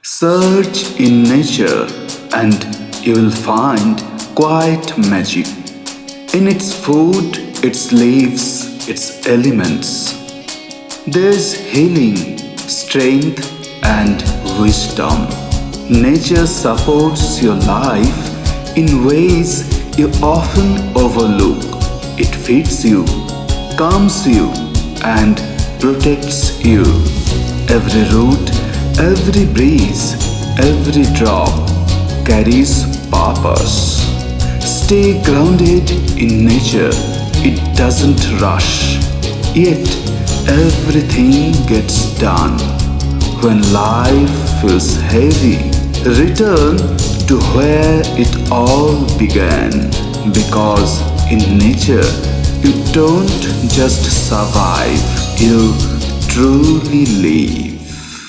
Search in nature and you will find quiet magic. In its food, its leaves, its elements. There's healing, strength, and wisdom. Nature supports your life in ways you often overlook. It feeds you, calms you, and protects you. Every root, every breeze, every drop carries purpose. Stay grounded in nature. It doesn't rush. Yet everything gets done. When life feels heavy, return to where it all began. Because in nature, you don't just survive, you truly live.